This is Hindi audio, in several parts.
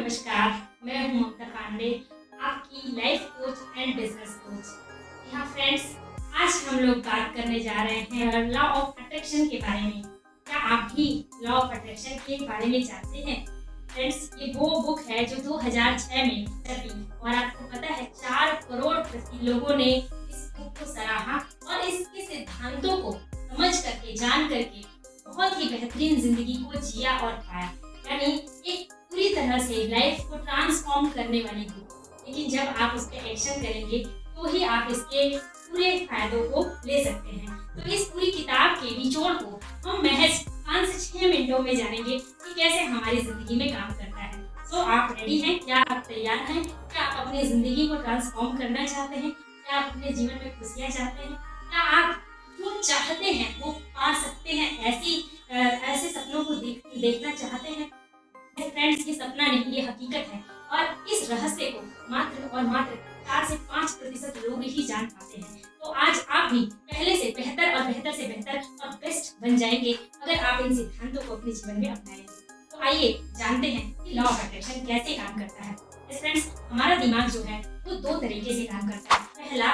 नमस्कार, मैं हूं ममता पांडे, आपकी life coach and business coach. यहाँ फ्रेंड्स, आज हम लोग बात करने जा रहे हैं लॉ ऑफ अट्रैक्शन के बारे में। क्या आप भी लॉ ऑफ अट्रैक्शन के बारे में जानते हैं? फ्रेंड्स, ये वो बुक है जो 2006 में छपी और आपको पता है 4 करोड़ लोगों ने इस बुक को सराहा और इसके सिद्धांतों को समझ करके, जान करके बहुत ही बेहतरीन जिंदगी को जिया और पाया। यानी एक पूरी तरह से लाइफ को ट्रांसफॉर्म करने वाली बुक। लेकिन जब आप उस पर एक्शन करेंगे तो ही आप इसके पूरे फायदों को ले सकते हैं। तो इस पूरी किताब के निचोड़ को हम महज 5 से 6 मिनटों में जानेंगे कि कैसे हमारी जिंदगी में काम करता है। तो आप रेडी हैं? क्या आप तैयार हैं? क्या आप अपनी जिंदगी को ट्रांसफॉर्म करना चाहते हैं? क्या आप अपने जीवन में खुशियाँ चाहते हैं? क्या आप जो चाहते हैं वो पा सकते हैं? ऐसे सपनों को देखना चाहते हैं? फ्रेंड्स, ये सपना नहीं, ये हकीकत है और इस रहस्य को मात्र और मात्र 4 से 5% लोग ही जान पाते हैं। तो आज आप भी पहले से बेहतर और बेहतर से बेहतर और बेस्ट बन जाएंगे अगर आप इन सिद्धांतों को अपने जीवन में अपनाएंगे। तो आइए जानते हैं कि लॉ ऑफ अट्रैक्शन कैसे काम करता है। फ्रेंड्स, हमारा दिमाग जो है वो 2 तरीके से काम करता है। पहला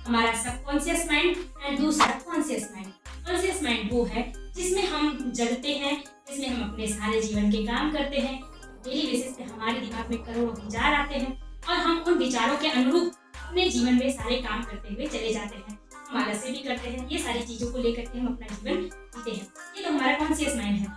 हमारा सबकॉन्शियस माइंड एंड दूसरा कॉन्शियस माइंड। कॉन्शियस माइंड वो है जिसमें हम जगते हैं, जिसमें हम अपने सारे जीवन के काम करते हैं। डेली बेसिस पे हमारे दिमाग में करोड़ों विचार आते हैं और हम उन विचारों के अनुरूप अपने जीवन में सारे काम करते हुए चले जाते हैं। हम आलस से भी करते हैं, ये सारी चीजों को लेकर के हम अपना जीवन जीते हैं। ये तो हमारा कॉन्शियस माइंड है।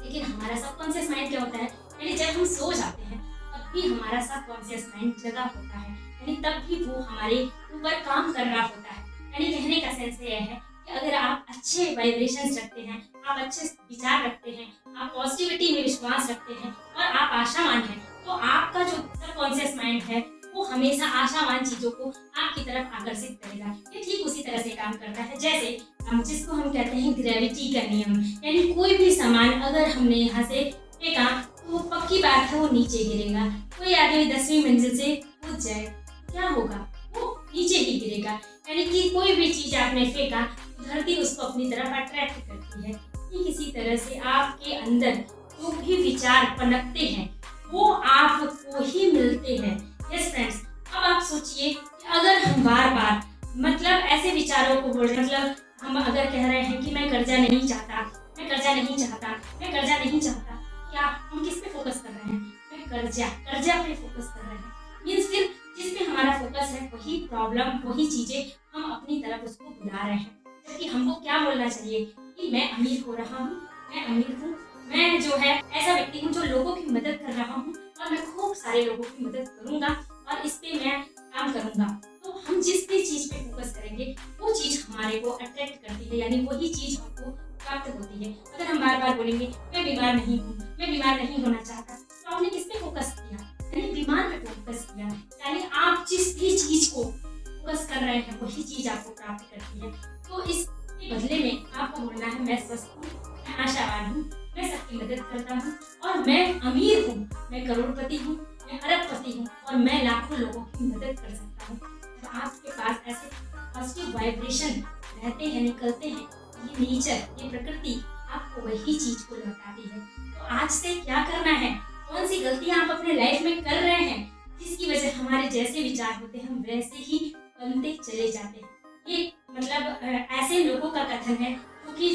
लेकिन हमारा सबकॉन्शियस माइंड क्या होता है? यानी जब हम सो जाते हैं तब भी हमारा सबकॉन्शियस माइंड जगा होता है, यानी तब भी वो हमारे ऊपर काम कर रहा होता है। यानी कहने का सेंस ये है कि अगर आप अच्छे वाइब्रेशंस रखते हैं, आप अच्छे विचार रखते हैं, आप पॉजिटिविटी में विश्वास रखते हैं और आप आशावान हैं, तो आपका जो सबकॉन्शियस माइंड है वो हमेशा आशावान चीजों को आपकी तरफ आकर्षित करेगा। ये ठीक उसी तरह से काम करता है जैसे जिसको हम कहते हैं ग्रेविटी का नियम। यानी कोई भी सामान अगर हमने यहाँ से फेंका तो पक्की बात है वो नीचे गिरेगा। कोई आदमी 10वीं मंजिल से कूद जाए, क्या होगा? वो नीचे ही गिरेगा। यानी कि कोई भी चीज आपने फेंका, धरती उसको अपनी तरफ अट्रैक्ट करती है। ठीक इसी तरह से आपके अंदर जो भी विचार पनपते हैं वो आपको ही मिलते हैं। यस फ्रेंड्स, अब आप सोचिए कि अगर हम बार बार मतलब ऐसे विचारों को मतलब हम अगर कह रहे हैं कि मैं कर्जा नहीं चाहता, मैं कर्जा नहीं चाहता, मैं कर्जा नहीं चाहता, क्या हम किस पे फोकस कर रहे हैं? मैं कर्जा पे फोकस कर रहे हैं। मीन्स फिर जिस पे हमारा फोकस है वही प्रॉब्लम, वही चीजें हम अपनी तरफ उसको बुला रहे हैं। जबकि हमको क्या बोलना चाहिए कि मैं अमीर हो रहा हूँ, मैं अमीर हूँ, मैं जो है ऐसा व्यक्ति हूँ जो लोगों की मदद कर रहा हूँ और मैं खूब सारे लोगों की मदद करूंगा और इस पे मैं काम करूंगा। तो हम जिस भी चीज पे फोकस करेंगे वो चीज हमारे को अट्रैक्ट करती है, यानी वही चीज हमको प्राप्त होती है। अगर हम बार बार बोलेंगे मैं बीमार नहीं हूँ, मैं बीमार नहीं होना चाहता, तो आपने किस पे फोकस किया? यानी बीमार पे फोकस किया। यानी आप जिस भी चीज को फोकस कर रहे हैं वही चीज आपको प्राप्त करती है। तो इसके बदले में आपको बोलना है मैं स्वस्थ हूँ, मैं आशावान हूँ, मैं सबकी मदद करता हूँ और मैं अमीर हूँ, मैं करोड़पति हूँ, मैं अरबपति हूँ और मैं लाखों लोगों की मदद कर सकता हूँ। जब आपके पास ऐसे पॉजिटिव वाइब्रेशन रहते हैं, निकलते हैं, ये नेचर, ये प्रकृति आपको वही चीज को लौटाती है। तो आज से क्या करना है? कौन सी गलतियां आप अपने लाइफ में कर रहे हैं जिसकी वजह हमारे जैसे विचार होते हैं हम वैसे ही बनते चले जाते हैं? ये मतलब ऐसे लोगों का कथन है क्योंकि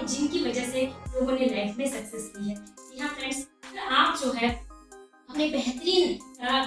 जिनकी वजह से लोगों ने लाइफ में सक्सेस की है। यहाँ फ्रेंड्स, आप जो है अपने बेहतरीन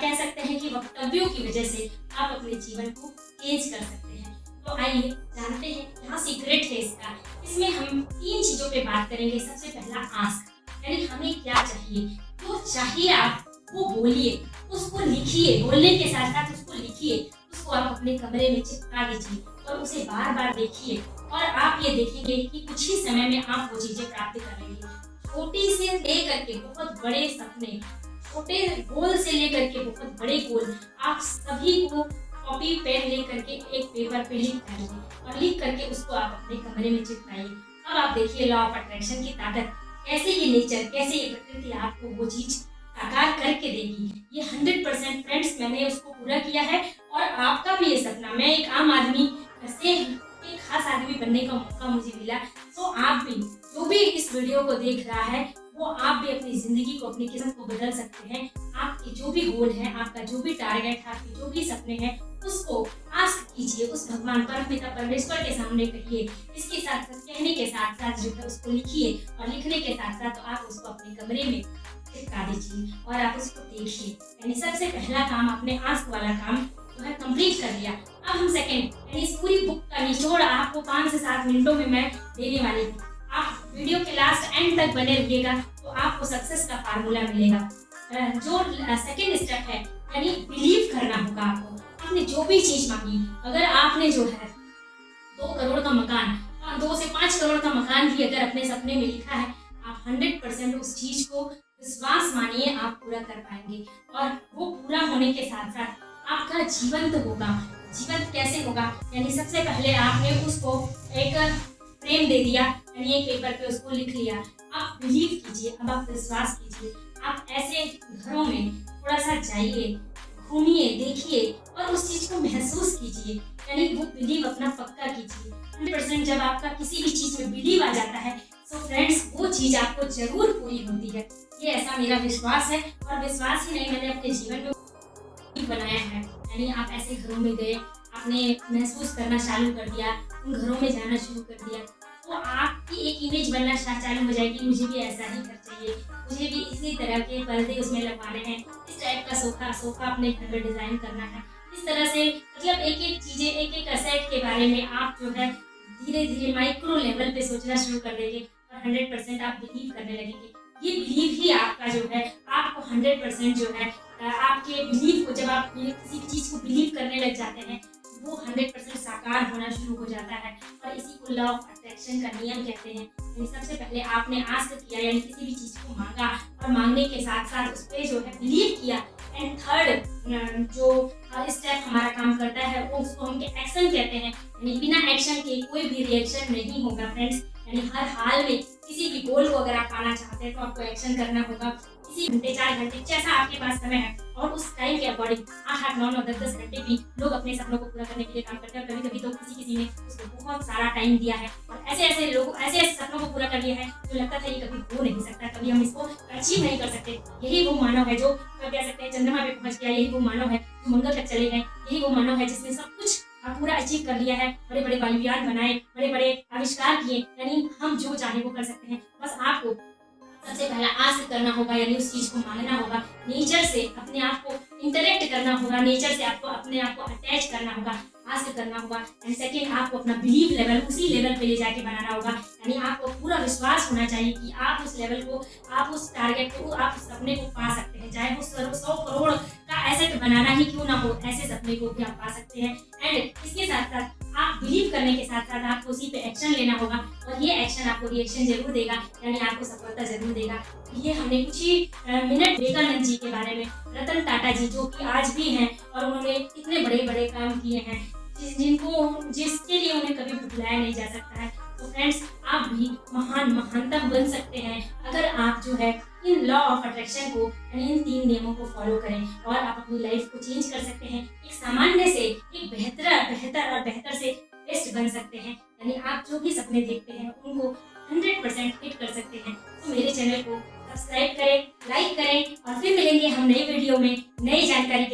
कह सकते हैं कि वक्तव्यों की वजह से आप अपने जीवन को चेंज कर सकते हैं। तो आइए जानते हैं क्या सीक्रेट है इसका। इसमें हम 3 चीजों पे बात करेंगे। सबसे पहला आस्क, यानी हमें क्या चाहिए, जो चाहिए आप वो बोलिए, उसको लिखिए, बोलने के साथ साथ उसको लिखिए, उसको आप अपने कमरे में चिपका दीजिए और उसे बार बार देखिए और आप ये देखेंगे कि कुछ ही समय में आप वो चीजें प्राप्त करेंगे। छोटी से लेकर के बहुत बड़े सपने, छोटे गोल से लेकर के बहुत बड़े गोल, आप सभी को कॉपी पेन लेकर के एक पेपर पे लिख डालिए और लिख करके उसको आप अपने कमरे में चिपकाइए। अब आप देखिए लॉ ऑफ अट्रैक्शन की ताकत, कैसे ये नेचर, कैसे ये प्रकृति आपको वो चीज साकार करके देगी। ये 100% फ्रेंड्स मैंने उसको पूरा किया है और आपका भी ये सपना, मैं एक आम आदमी से एक खास आदमी बनने का मौका मुझे मिला, तो आप भी जो भी इस वीडियो को देख रहा है वो आप भी अपनी ज़िंदगी को, अपनी किस्मत को बदल सकते हैं। आपके जो भी गोल है, आपका जो भी टारगेट है, आपके जो भी सपने हैं, उसको आस्क कीजिए, उस भगवान परमपिता परमेश्वर के सामने कहिए। इसके साथ साथ कहने के साथ साथ जो है उसको लिखिए, और लिखने के साथ साथ आप उसको अपने कमरे में चिपका दीजिए और आप उसको देखिए। यानी सबसे पहला काम आपने आस्क वाला काम जो है कंप्लीट कर लिया। अब हम सेकंड, यानी इस पूरी बुक का निचोड़ आपको 5 से 7 मिनटों में मैं देने वाली हूँ। आप वीडियो के लास्ट एंड तक बने रहिएगा तो आपको सक्सेस का फार्मूला मिलेगा। जो सेकंड स्टेप है, यानी बिलीव करना होगा आपको। आपने जो भी चीज मांगी, अगर आपने जो है 2 करोड़ का मकान, 2 से 5 करोड़ का मकान भी अगर अपने सपने में लिखा है, आप 100% उस चीज को विश्वास मानिए आप पूरा कर पाएंगे। और वो पूरा होने के साथ साथ आपका जीवंत होगा। जीवंत कैसे होगा? यानी सबसे पहले आपने उसको एक फ्रेम दे दिया, यानी एक पेपर पे उसको लिख लिया। आप बिलीव कीजिए, अब आप विश्वास कीजिए। आप ऐसे घरों में थोड़ा सा जाइए, घूमिए, देखिए और उस चीज को महसूस कीजिए। यानी वो बिलीव अपना पक्का कीजिए। 100% जब आपका किसी भी चीज में बिलीव आ जाता है, तो फ्रेंड्स वो चीज आपको जरूर पूरी होती है। ये ऐसा मेरा विश्वास है, और विश्वास ही नहीं, मैंने अपने जीवन में बनाया है। यानी आप ऐसे घरों में गए, आपने महसूस करना चालू कर दिया, उन घरों में जाना शुरू कर दिया, तो आपकी एक इमेज बनना चालू हो जाएगी। मुझे भी ऐसा ही घर चाहिए, मुझे भी इसी तरह के पर्दे उसमें लगवाने हैं, इस टाइप का सोफा अपने घर में डिजाइन करना है। इस तरह से मतलब एक एक चीजें, एक एक असेट के बारे में आप जो है धीरे धीरे माइक्रो लेवल पे सोचना शुरू कर देंगे, और 100% आप बिलीव करने लगेंगे। ये बिलीव ही आपका जो है, आपको 100% जो है आपके बिलीव को, जब आप किसी भी चीज को बिलीव करने लग जाते हैं, वो 100% साकार होना शुरू हो जाता है। और इसी को लॉ ऑफ अट्रैक्शन का नियम कहते हैं। यानी सबसे पहले आपने आस्क किया, यानी किसी भी चीज को मांगा, और मांगने के साथ साथ उस पर जो है बिलीव किया। एंड थर्ड जो स्टेप हमारा काम करता है, वो उसको हम एक्शन कहते हैं। यानी बिना एक्शन के कोई भी रिएक्शन नहीं होगा फ्रेंड्स। यानी हर हाल में किसी भी गोल को अगर आप पाना चाहते हैं, तो आपको एक्शन करना होगा। किसी घंटे, 4 घंटे, जैसा आपके पास समय है, और उस टाइम के अकॉर्डिंग 8, 9, 10 घंटे भी लोग अपने सपनों को पूरा करने के लिए काम करते हैं। कभी कभी तो किसी ने उसको बहुत सारा टाइम दिया है, और ऐसे लोग ऐसे सपनों को पूरा कर लिया है जो लगता था ये कभी हो नहीं सकता, कभी हम इसको अचीव नहीं कर सकते। यही वो मानव है जो कह सकते हैं चंद्रमा पे पहुंच गया, यही वो मानव है जो मंगल तक चले गए, यही वो मानव है जिसने सब कुछ पूरा अचीव कर लिया है, बड़े बड़े वायुयान बनाए, बड़े बड़े आविष्कार किए। यानी हम जो चाहे वो कर सकते हैं। बस आपको सबसे पहला आस्क करना होगा, यानी उस चीज को मांगना होगा, नेचर से अपने आप को इंटरेक्ट करना होगा, नेचर से आपको अपने आप को अटैच करना होगा, आस्क करना होगा। एंड सेकेंड, आपको अपना बिलीव लेवल उसी लेवल पे ले जाके बनाना होगा। यानी आपको पूरा विश्वास होना चाहिए कि आप उस लेवल को, आप उस टारगेट को, आप उस सपने को पा सकते हैं। चाहे वो 100 करोड़ का एसेट बनाना ही क्यों ना हो, ऐसे सपने को भी आप पा सकते हैं। एंड इसके साथ साथ आप बिलीव करने के साथ साथ आपको उसी पे एक्शन लेना होगा, और ये एक्शन आपको रिएक्शन जरूर देगा, यानी आपको सफलता जरूर देगा। ये हमने कुछ ही मिनट विवेकानंद जी के बारे में, रतन टाटा जी जो कि आज भी हैं, और उन्होंने इतने बड़े बड़े काम किए हैं जिसके लिए उन्हें कभी भुलाया नहीं जा सकता है। तो फ्रेंड्स, आप भी महानतम बन सकते हैं अगर आप जो है इन लॉ ऑफ अट्रैक्शन को, यानी इन 3 नियमों को फॉलो करें, और आप अपनी लाइफ को चेंज कर सकते हैं। एक सामान्य से एक बेहतर से बेस्ट बन सकते हैं। यानी आप जो भी सपने देखते हैं उनको 100% हिट कर सकते हैं। तो मेरे चैनल को सब्सक्राइब करें, लाइक करें, और फिर मिलेंगे हम नई वीडियो में नई जानकारी के